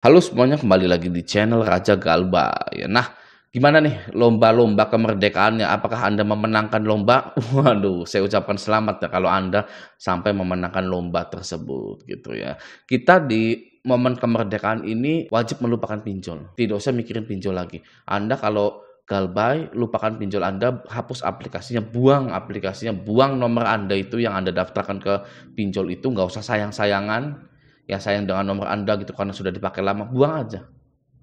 Halo semuanya, kembali lagi di channel Raja Galba. Ya, nah, gimana nih lomba-lomba kemerdekaannya? Apakah Anda memenangkan lomba? Waduh, saya ucapkan selamat ya kalau Anda sampai memenangkan lomba tersebut gitu ya. Kita di momen kemerdekaan ini wajib melupakan pinjol. Tidak usah mikirin pinjol lagi. Anda kalau Galbay, lupakan pinjol Anda, hapus aplikasinya, buang nomor Anda itu yang Anda daftarkan ke pinjol itu, nggak usah sayang-sayangan. Ya sayang dengan nomor Anda gitu karena sudah dipakai lama, buang aja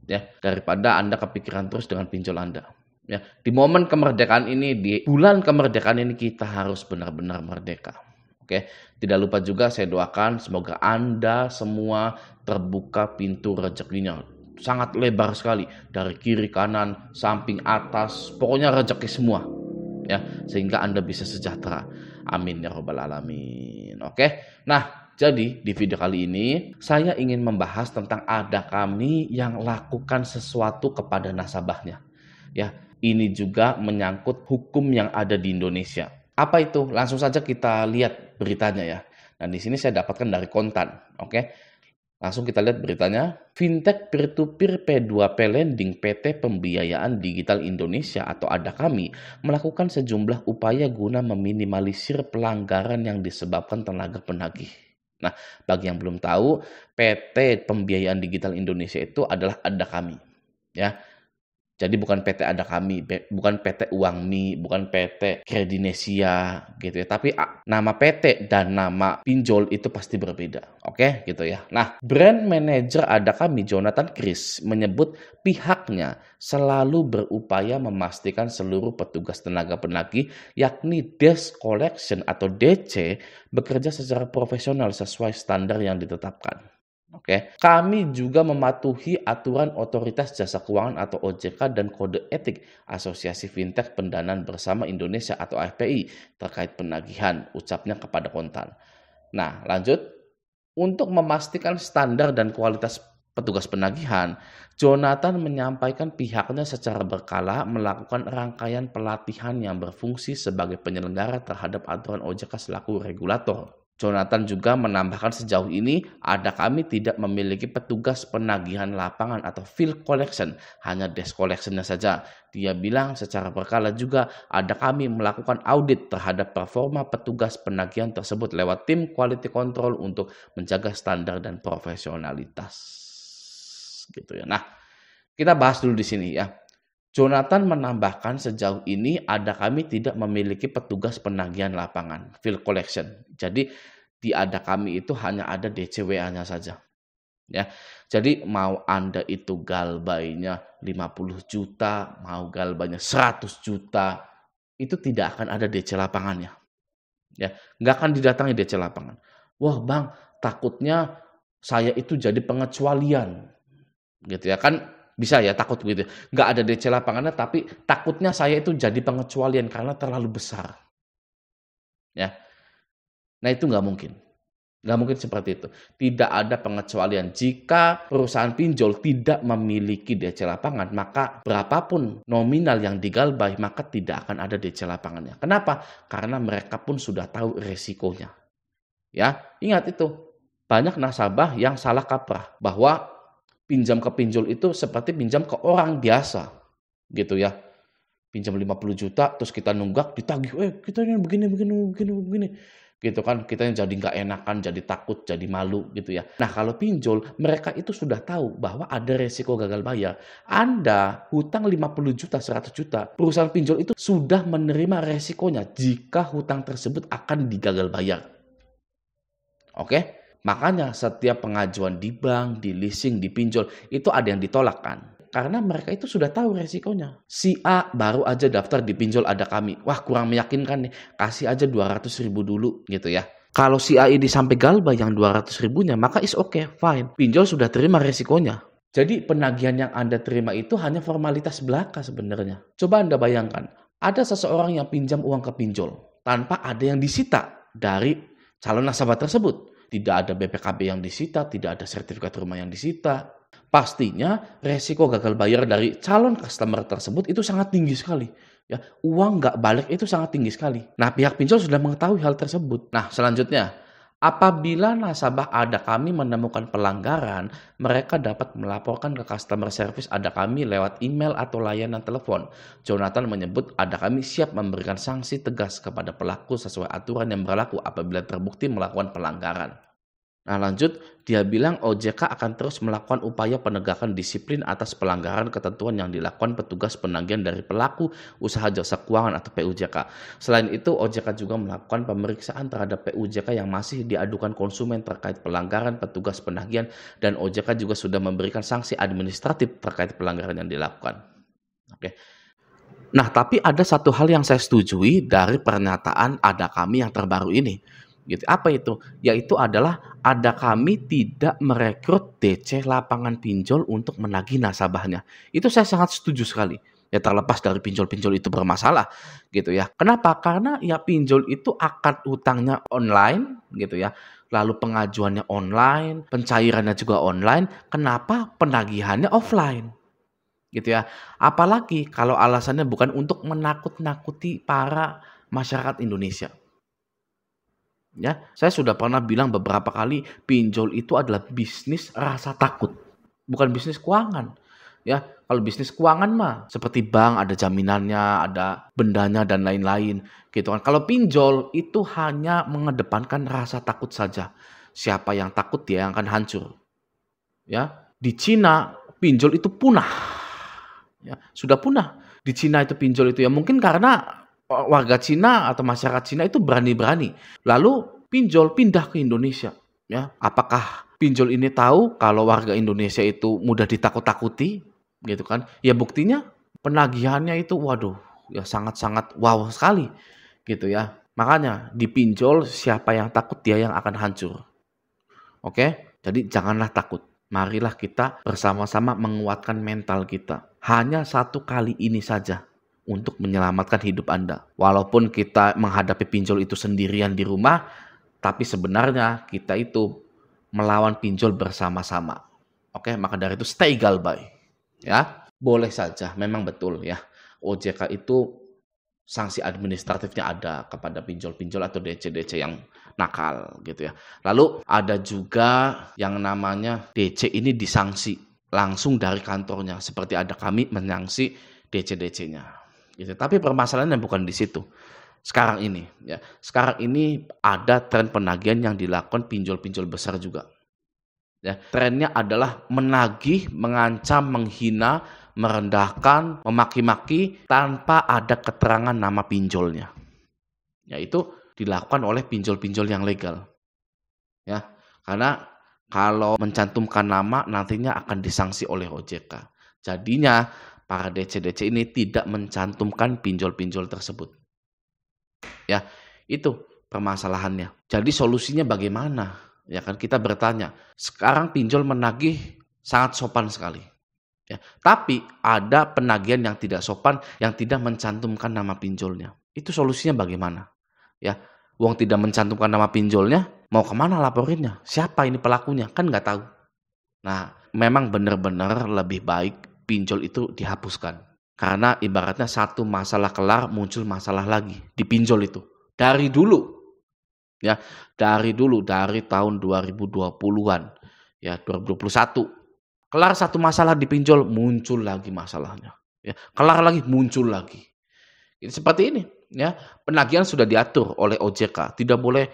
ya daripada Anda kepikiran terus dengan pinjol Anda. Ya, di momen kemerdekaan ini, di bulan kemerdekaan ini kita harus benar-benar merdeka. Oke, tidak lupa juga saya doakan semoga Anda semua terbuka pintu rezekinya. Sangat lebar sekali dari kiri kanan, samping atas, pokoknya rezeki semua. Ya, sehingga Anda bisa sejahtera. Amin ya robbal alamin. Oke. Nah, jadi di video kali ini saya ingin membahas tentang ada kami yang lakukan sesuatu kepada nasabahnya. Ya, ini juga menyangkut hukum yang ada di Indonesia. Apa itu? Langsung saja kita lihat beritanya ya. Nah, di sini saya dapatkan dari Kontan, oke. Langsung kita lihat beritanya. Fintech peer-to-peer P2P Lending PT Pembiayaan Digital Indonesia atau ADA Kami melakukan sejumlah upaya guna meminimalisir pelanggaran yang disebabkan tenaga penagih. Nah, bagi yang belum tahu, PT Pembiayaan Digital Indonesia itu adalah ADA Kami. Ya, jadi bukan PT Ada Kami, bukan PT Uangmi, bukan PT Kredinesia gitu ya. Tapi nama PT dan nama pinjol itu pasti berbeda. Oke, gitu ya. Nah, brand manager Ada Kami, Jonathan Chris, menyebut pihaknya selalu berupaya memastikan seluruh petugas tenaga penagih, yakni Desk Collection atau DC, bekerja secara profesional sesuai standar yang ditetapkan. Oke, kami juga mematuhi aturan Otoritas Jasa Keuangan atau OJK dan kode etik Asosiasi Fintech Pendanaan Bersama Indonesia atau AFPI terkait penagihan, ucapnya kepada Kontan. Nah, lanjut. Untuk memastikan standar dan kualitas petugas penagihan, Jonathan menyampaikan pihaknya secara berkala melakukan rangkaian pelatihan yang berfungsi sebagai penyelenggara terhadap aturan OJK selaku regulator. Jonathan juga menambahkan sejauh ini Ada Kami tidak memiliki petugas penagihan lapangan atau field collection, hanya desk collectionnya saja. Dia bilang secara berkala juga Ada Kami melakukan audit terhadap performa petugas penagihan tersebut lewat tim quality control untuk menjaga standar dan profesionalitas. Gitu ya. Nah, kita bahas dulu di sini ya. Jonathan menambahkan sejauh ini Ada Kami tidak memiliki petugas penagihan lapangan, field collection. Jadi di Ada Kami itu hanya ada DCWA-nya saja. Ya. Jadi mau Anda itu galbainya 50 juta, mau galbainya 100 juta, itu tidak akan ada DC lapangannya. Ya, nggak akan didatangi DC lapangan. Wah, Bang, takutnya saya itu jadi pengecualian. Gitu ya kan. Bisa ya takut begitu. Nggak ada DC lapangannya tapi takutnya saya itu jadi pengecualian karena terlalu besar. Ya. Nah itu nggak mungkin. Nggak mungkin seperti itu. Tidak ada pengecualian. Jika perusahaan pinjol tidak memiliki DC lapangan, maka berapapun nominal yang digalbay, maka tidak akan ada DC lapangannya. Kenapa? Karena mereka pun sudah tahu resikonya. Ya, ingat itu. Banyak nasabah yang salah kaprah bahwa pinjam ke pinjol itu seperti pinjam ke orang biasa gitu ya. Pinjam 50 juta terus kita nunggak ditagih, kita ini begini gitu kan, kita jadi nggak enakan, jadi takut, jadi malu gitu ya. Nah kalau pinjol mereka itu sudah tahu bahwa ada resiko gagal bayar. Anda hutang 50 juta 100 juta, perusahaan pinjol itu sudah menerima resikonya jika hutang tersebut akan digagal bayar. Oke? Makanya setiap pengajuan di bank, di leasing, di pinjol, itu ada yang ditolak kan. Karena mereka itu sudah tahu resikonya. Si A baru aja daftar di pinjol Ada Kami. Wah kurang meyakinkan nih, kasih aja 200.000 dulu gitu ya. Kalau si A ini sampai galbay yang 200.000-nya, maka is okay, fine. Pinjol sudah terima resikonya. Jadi penagihan yang Anda terima itu hanya formalitas belaka sebenarnya. Coba Anda bayangkan, ada seseorang yang pinjam uang ke pinjol tanpa ada yang disita dari calon nasabah tersebut. Tidak ada BPKB yang disita, tidak ada sertifikat rumah yang disita. Pastinya resiko gagal bayar dari calon customer tersebut itu sangat tinggi sekali. Ya, uang nggak balik itu sangat tinggi sekali. Nah, pihak pinjol sudah mengetahui hal tersebut. Nah, selanjutnya Apabila nasabah Ada Kami menemukan pelanggaran, mereka dapat melaporkan ke customer service Ada Kami lewat email atau layanan telepon. Jonathan menyebut Ada Kami siap memberikan sanksi tegas kepada pelaku sesuai aturan yang berlaku apabila terbukti melakukan pelanggaran. Nah lanjut, dia bilang OJK akan terus melakukan upaya penegakan disiplin atas pelanggaran ketentuan yang dilakukan petugas penagihan dari pelaku usaha jasa keuangan atau PUJK. Selain itu, OJK juga melakukan pemeriksaan terhadap PUJK yang masih diadukan konsumen terkait pelanggaran petugas penagihan, dan OJK juga sudah memberikan sanksi administratif terkait pelanggaran yang dilakukan. Oke. Nah, tapi ada satu hal yang saya setujui dari pernyataan Ada Kami yang terbaru ini. Gitu. Apa itu? Yaitu adalah Ada Kami tidak merekrut DC lapangan pinjol untuk menagih nasabahnya. Itu saya sangat setuju sekali. Ya terlepas dari pinjol-pinjol itu bermasalah gitu ya. Kenapa? Karena ya pinjol itu akad utangnya online gitu ya. Lalu pengajuannya online, pencairannya juga online. Kenapa penagihannya offline? Gitu ya. Apalagi kalau alasannya bukan untuk menakut-nakuti para masyarakat Indonesia. Ya, saya sudah pernah bilang beberapa kali pinjol itu adalah bisnis rasa takut, bukan bisnis keuangan. Ya, kalau bisnis keuangan mah seperti bank ada jaminannya, ada bendanya dan lain-lain, gitu kan. Kalau pinjol itu hanya mengedepankan rasa takut saja. Siapa yang takut dia yang akan hancur. Ya, di Cina pinjol itu punah. Ya, sudah punah. Di Cina itu pinjol itu ya mungkin karena warga Cina atau masyarakat Cina itu berani-berani. Lalu pinjol pindah ke Indonesia. Ya, apakah pinjol ini tahu kalau warga Indonesia itu mudah ditakut-takuti, gitu kan? Ya buktinya penagihannya itu, waduh, ya sangat-sangat wow sekali, gitu ya. Makanya di pinjol siapa yang takut dia yang akan hancur. Oke, jadi janganlah takut. Marilah kita bersama-sama menguatkan mental kita. Hanya satu kali ini saja untuk menyelamatkan hidup Anda. Walaupun kita menghadapi pinjol itu sendirian di rumah, tapi sebenarnya kita itu melawan pinjol bersama-sama. Oke, maka dari itu stay galbay. Ya, boleh saja, memang betul ya. OJK itu sanksi administratifnya ada kepada pinjol-pinjol atau DC-DC yang nakal gitu ya. Lalu ada juga yang namanya DC ini disanksi langsung dari kantornya, seperti Ada Kami menyangsi DC-DC-nya. Gitu. Tapi permasalahannya bukan di situ. Sekarang ini, ya, sekarang ini ada tren penagihan yang dilakukan pinjol-pinjol besar juga. Ya, trennya adalah menagih, mengancam, menghina, merendahkan, memaki-maki tanpa ada keterangan nama pinjolnya. Ya, itu dilakukan oleh pinjol-pinjol yang legal. Ya, karena kalau mencantumkan nama nantinya akan disanksi oleh OJK. Jadinya para DC-DC ini tidak mencantumkan pinjol-pinjol tersebut. Ya, itu permasalahannya. Jadi solusinya bagaimana? Ya kan kita bertanya. Sekarang pinjol menagih sangat sopan sekali. Ya, tapi ada penagihan yang tidak sopan yang tidak mencantumkan nama pinjolnya. Itu solusinya bagaimana? Ya, uang tidak mencantumkan nama pinjolnya, mau kemana laporinnya? Siapa ini pelakunya? Kan nggak tahu. Nah, memang benar-benar lebih baik pinjol itu dihapuskan. Karena ibaratnya satu masalah kelar muncul masalah lagi di pinjol itu. Dari dulu. Ya, dari tahun 2020-an. Ya, 2021. Kelar satu masalah di pinjol muncul lagi masalahnya. Ya, kelar lagi muncul lagi. Seperti ini, ya. Penagihan sudah diatur oleh OJK, tidak boleh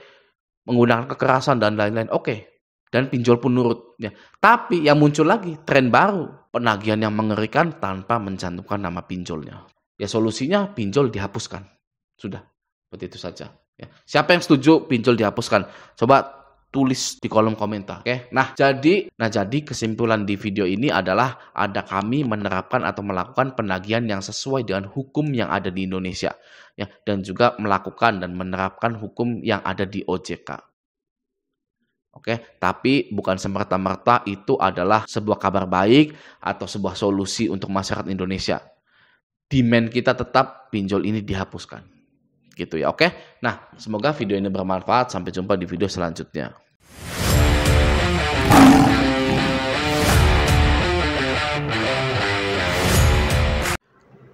menggunakan kekerasan dan lain-lain. Oke. Dan pinjol pun nurut, ya. Tapi yang muncul lagi tren baru, penagihan yang mengerikan tanpa mencantumkan nama pinjolnya. Ya solusinya pinjol dihapuskan. Sudah, seperti itu saja. Ya. Siapa yang setuju pinjol dihapuskan? Coba tulis di kolom komentar. Oke. Nah jadi kesimpulan di video ini adalah Ada Kami menerapkan atau melakukan penagihan yang sesuai dengan hukum yang ada di Indonesia, ya, dan juga melakukan dan menerapkan hukum yang ada di OJK. Oke, tapi bukan semerta-merta itu adalah sebuah kabar baik atau sebuah solusi untuk masyarakat Indonesia. Demand kita tetap pinjol ini dihapuskan. Gitu ya, oke? Nah, semoga video ini bermanfaat. Sampai jumpa di video selanjutnya.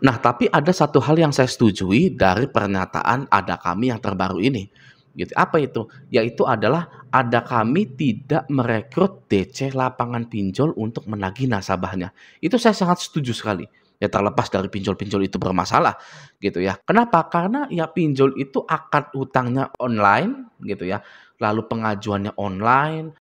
Nah, tapi ada satu hal yang saya setujui dari pernyataan Ada Kami yang terbaru ini. gitu. Apa itu? Yaitu adalah ada kami tidak merekrut DC lapangan pinjol untuk menagih nasabahnya. Itu saya sangat setuju sekali. Ya terlepas dari pinjol-pinjol itu bermasalah gitu ya. Kenapa? Karena ya pinjol itu akad utangnya online gitu ya. Lalu pengajuannya online,